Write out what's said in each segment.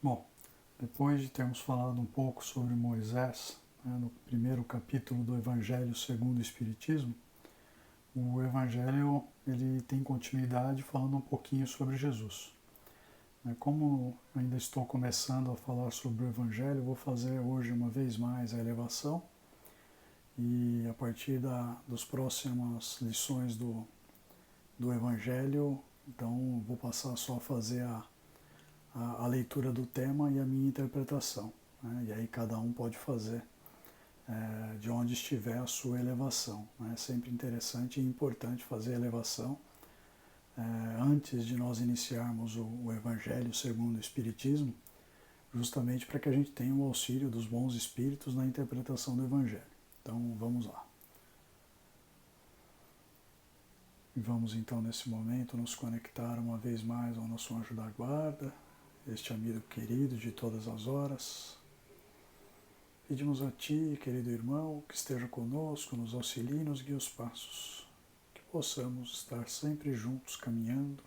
Bom, depois de termos falado um pouco sobre Moisés, no primeiro capítulo do Evangelho segundo o Espiritismo, o Evangelho ele tem continuidade falando um pouquinho sobre Jesus. Como ainda estou começando a falar sobre o Evangelho, vou fazer hoje uma vez mais a elevação e a partir das próximas lições do Evangelho, então vou passar só a fazer a leitura do tema e a minha interpretação. E aí cada um pode fazer de onde estiver a sua elevação. É sempre interessante e importante fazer a elevação antes de nós iniciarmos o Evangelho segundo o Espiritismo, justamente para que a gente tenha o auxílio dos bons espíritos na interpretação do Evangelho. Então vamos lá. E vamos então nesse momento nos conectar uma vez mais ao nosso anjo da guarda, este amigo querido de todas as horas. Pedimos a Ti, querido irmão, que esteja conosco, nos auxilie e nos guie os passos, que possamos estar sempre juntos caminhando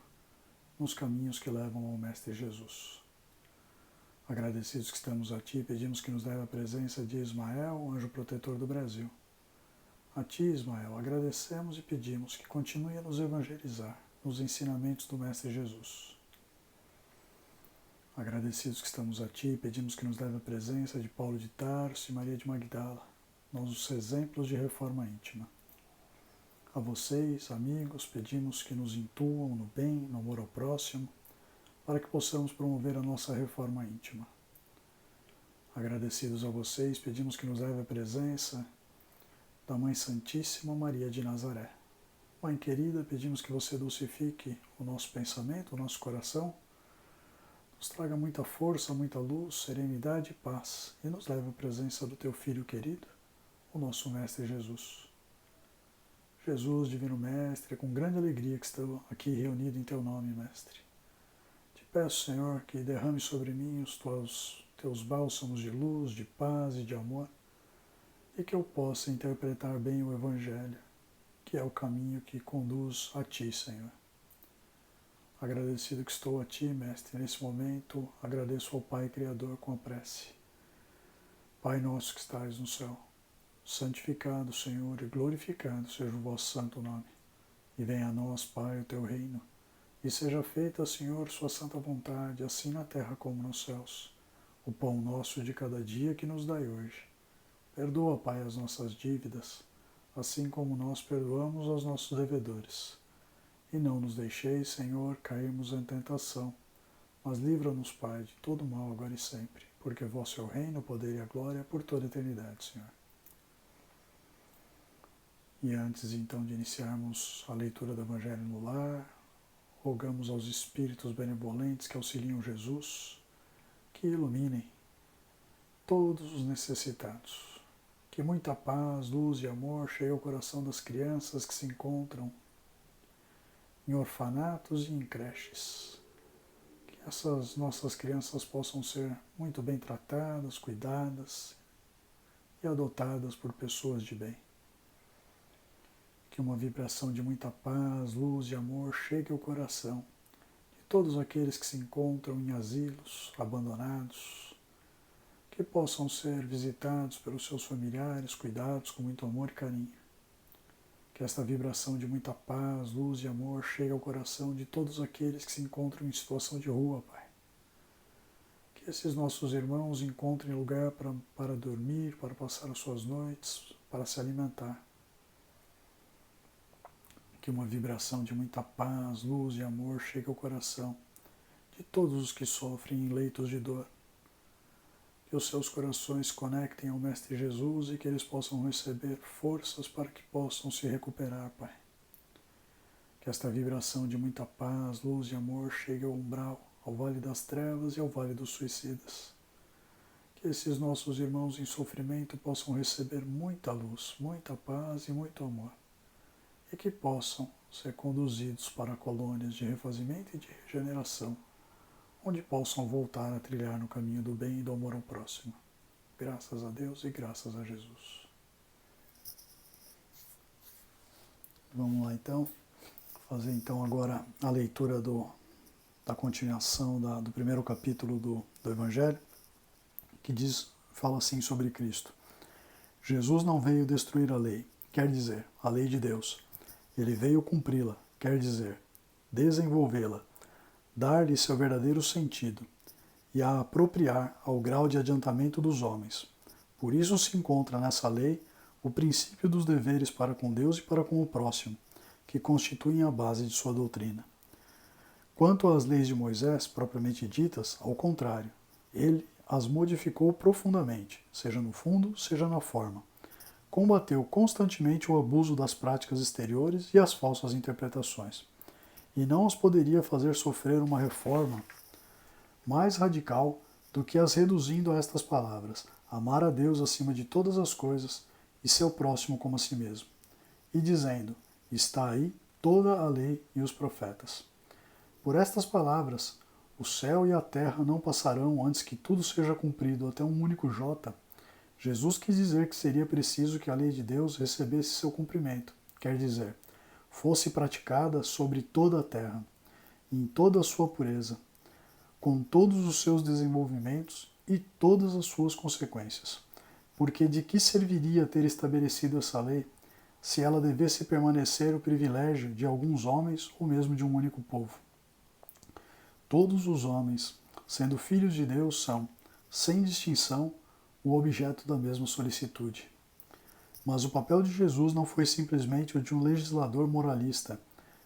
nos caminhos que levam ao Mestre Jesus. Agradecidos que estamos a Ti, pedimos que nos dê a presença de Ismael, anjo protetor do Brasil. A Ti, Ismael, agradecemos e pedimos que continue a nos evangelizar nos ensinamentos do Mestre Jesus. Agradecidos que estamos a Ti, pedimos que nos leve a presença de Paulo de Tarso e Maria de Magdala, nossos exemplos de reforma íntima. A vocês, amigos, pedimos que nos intuam no bem, no amor ao próximo, para que possamos promover a nossa reforma íntima. Agradecidos a vocês, pedimos que nos leve a presença da Mãe Santíssima Maria de Nazaré. Mãe querida, pedimos que você dulcifique o nosso pensamento, o nosso coração, nos traga muita força, muita luz, serenidade e paz, e nos leve à presença do Teu Filho querido, o nosso Mestre Jesus. Jesus, Divino Mestre, é com grande alegria que estou aqui reunido em Teu nome, Mestre. Te peço, Senhor, que derrame sobre mim os Teus bálsamos de luz, de paz e de amor, e que eu possa interpretar bem o Evangelho, que é o caminho que conduz a Ti, Senhor. Agradecido que estou a Ti, Mestre, nesse momento, agradeço ao Pai Criador com a prece. Pai nosso que estais no céu, santificado, Senhor, e glorificado seja o vosso santo nome. E venha a nós, Pai, o Teu reino, e seja feita, Senhor, Sua santa vontade, assim na terra como nos céus. O pão nosso de cada dia que nos dai hoje. Perdoa, Pai, as nossas dívidas, assim como nós perdoamos aos nossos devedores. E não nos deixeis, Senhor, cairmos em tentação, mas livra-nos, Pai, de todo mal agora e sempre, porque vosso é o reino, o poder e a glória por toda a eternidade, Senhor. E antes, então, de iniciarmos a leitura do Evangelho no lar, rogamos aos Espíritos benevolentes que auxiliam Jesus, que iluminem todos os necessitados, que muita paz, luz e amor cheiem o coração das crianças que se encontram em orfanatos e em creches. Que essas nossas crianças possam ser muito bem tratadas, cuidadas e adotadas por pessoas de bem. Que uma vibração de muita paz, luz e amor chegue ao coração de todos aqueles que se encontram em asilos, abandonados, que possam ser visitados pelos seus familiares, cuidados com muito amor e carinho. Que esta vibração de muita paz, luz e amor chegue ao coração de todos aqueles que se encontram em situação de rua, Pai. Que esses nossos irmãos encontrem lugar para dormir, para passar as suas noites, para se alimentar. Que uma vibração de muita paz, luz e amor chegue ao coração de todos os que sofrem em leitos de dor. Que os seus corações se conectem ao Mestre Jesus e que eles possam receber forças para que possam se recuperar, Pai. Que esta vibração de muita paz, luz e amor chegue ao umbral, ao vale das trevas e ao vale dos suicidas. Que esses nossos irmãos em sofrimento possam receber muita luz, muita paz e muito amor. E que possam ser conduzidos para colônias de refazimento e de regeneração, onde possam voltar a trilhar no caminho do bem e do amor ao próximo. Graças a Deus e graças a Jesus. Vamos lá então, fazer então agora a leitura do da continuação do primeiro capítulo do Evangelho, que fala assim sobre Cristo. Jesus não veio destruir a lei, quer dizer, a lei de Deus. Ele veio cumpri-la, quer dizer, desenvolvê-la, dar-lhe seu verdadeiro sentido e a apropriar ao grau de adiantamento dos homens. Por isso se encontra nessa lei o princípio dos deveres para com Deus e para com o próximo, que constituem a base de sua doutrina. Quanto às leis de Moisés, propriamente ditas, ao contrário, ele as modificou profundamente, seja no fundo, seja na forma. Combateu constantemente o abuso das práticas exteriores e as falsas interpretações. E não os poderia fazer sofrer uma reforma mais radical do que as reduzindo a estas palavras: amar a Deus acima de todas as coisas e seu próximo como a si mesmo. E dizendo: está aí toda a lei e os profetas. Por estas palavras, o céu e a terra não passarão antes que tudo seja cumprido até um único jota. Jesus quis dizer que seria preciso que a lei de Deus recebesse seu cumprimento, quer dizer, fosse praticada sobre toda a terra, em toda a sua pureza, com todos os seus desenvolvimentos e todas as suas consequências. Porque de que serviria ter estabelecido essa lei se ela devesse permanecer o privilégio de alguns homens ou mesmo de um único povo? Todos os homens, sendo filhos de Deus, são, sem distinção, o objeto da mesma solicitude. Mas o papel de Jesus não foi simplesmente o de um legislador moralista,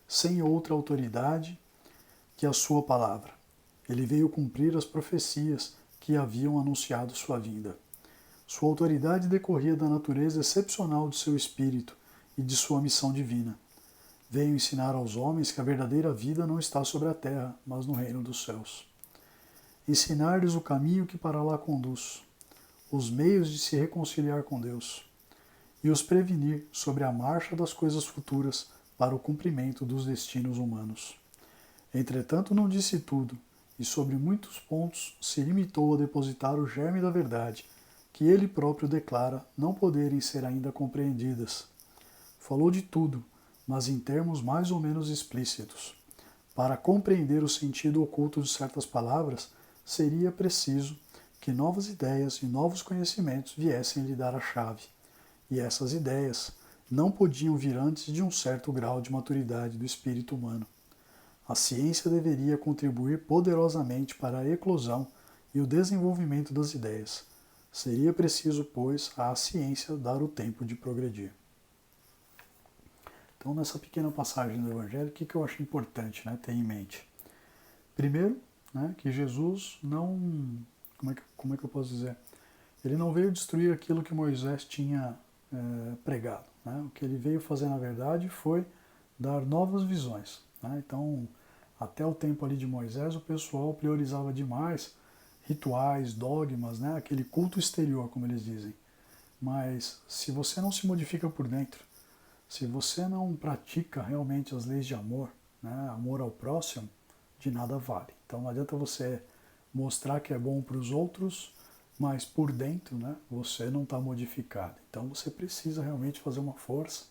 sem outra autoridade que a sua palavra. Ele veio cumprir as profecias que haviam anunciado sua vinda. Sua autoridade decorria da natureza excepcional de seu espírito e de sua missão divina. Veio ensinar aos homens que a verdadeira vida não está sobre a terra, mas no reino dos céus. Ensinar-lhes o caminho que para lá conduz, os meios de se reconciliar com Deus, e os prevenir sobre a marcha das coisas futuras para o cumprimento dos destinos humanos. Entretanto, não disse tudo, e sobre muitos pontos se limitou a depositar o germe da verdade, que ele próprio declara não poderem ser ainda compreendidas. Falou de tudo, mas em termos mais ou menos explícitos. Para compreender o sentido oculto de certas palavras, seria preciso que novas ideias e novos conhecimentos viessem lhe dar a chave. E essas ideias não podiam vir antes de um certo grau de maturidade do espírito humano. A ciência deveria contribuir poderosamente para a eclosão e o desenvolvimento das ideias. Seria preciso, pois, à ciência dar o tempo de progredir. Então, nessa pequena passagem do Evangelho, o que eu acho importante, ter em mente? Primeiro, que Jesus não... Como é que eu posso dizer? Ele não veio destruir aquilo que Moisés tinha pregado. O que ele veio fazer, na verdade, foi dar novas visões. Então, até o tempo ali de Moisés, o pessoal priorizava demais rituais, dogmas, aquele culto exterior, como eles dizem. Mas se você não se modifica por dentro, se você não pratica realmente as leis de amor, amor ao próximo, de nada vale. Então não adianta você mostrar que é bom para os outros, mas por dentro você não está modificado. Então você precisa realmente fazer uma força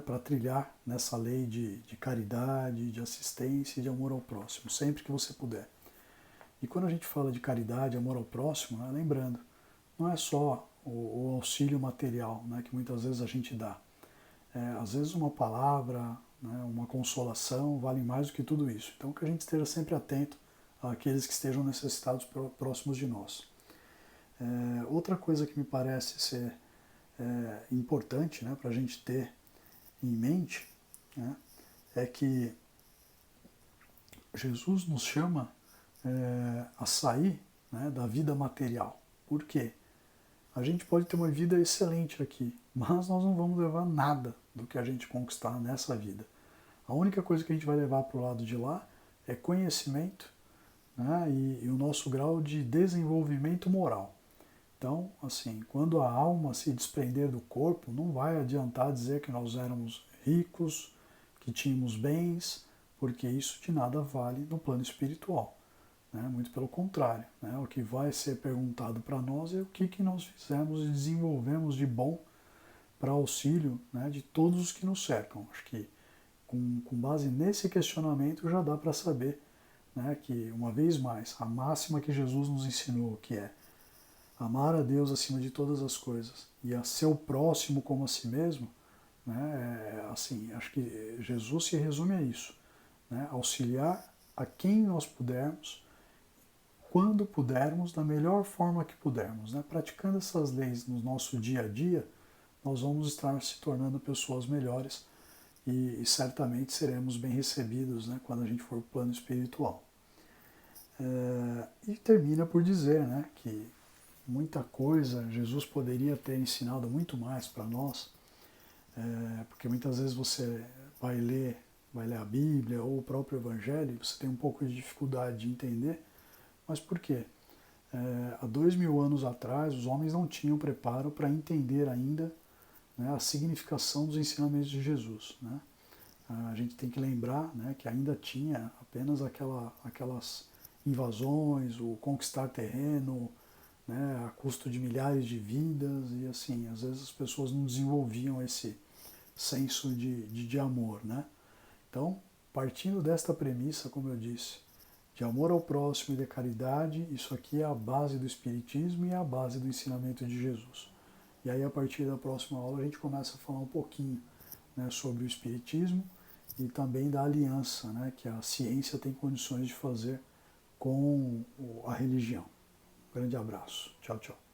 para trilhar nessa lei de caridade, de assistência e de amor ao próximo, sempre que você puder. E quando a gente fala de caridade, amor ao próximo, lembrando, não é só o auxílio material que muitas vezes a gente dá. Às vezes uma palavra, uma consolação vale mais do que tudo isso. Então que a gente esteja sempre atento àqueles que estejam necessitados próximos de nós. Outra coisa que me parece ser importante para a gente ter em mente é que Jesus nos chama a sair da vida material. Por quê? A gente pode ter uma vida excelente aqui, mas nós não vamos levar nada do que a gente conquistar nessa vida. A única coisa que a gente vai levar para o lado de lá é conhecimento e o nosso grau de desenvolvimento moral. Então, assim, quando a alma se desprender do corpo, não vai adiantar dizer que nós éramos ricos, que tínhamos bens, porque isso de nada vale no plano espiritual. Muito pelo contrário. O que vai ser perguntado para nós é o que nós fizemos e desenvolvemos de bom para auxílio de todos os que nos cercam. Acho que com base nesse questionamento já dá para saber né, que, uma vez mais, a máxima que Jesus nos ensinou, que é amar a Deus acima de todas as coisas e a seu próximo como a si mesmo, né, assim, acho que Jesus se resume a isso, né, auxiliar a quem nós pudermos, quando pudermos, da melhor forma que pudermos, né, praticando essas leis no nosso dia a dia, nós vamos estar se tornando pessoas melhores e certamente seremos bem recebidos, né, quando a gente for para o plano espiritual. E termina por dizer, né, que muita coisa Jesus poderia ter ensinado muito mais para nós, porque muitas vezes você vai ler a Bíblia ou o próprio Evangelho, e você tem um pouco de dificuldade de entender, mas por quê? Há 2000 anos atrás, os homens não tinham preparo para entender ainda, né, a significação dos ensinamentos de Jesus, né? A gente tem que lembrar, né, que ainda tinha apenas aquelas invasões, o conquistar terreno, né, a custo de milhares de vidas, e assim, às vezes as pessoas não desenvolviam esse senso de amor, né? Então, partindo desta premissa, como eu disse, de amor ao próximo e de caridade, isso aqui é a base do Espiritismo e é a base do ensinamento de Jesus. E aí, a partir da próxima aula, a gente começa a falar um pouquinho, né, sobre o Espiritismo e também da aliança, né, que a ciência tem condições de fazer com a religião. Um grande abraço. Tchau, tchau.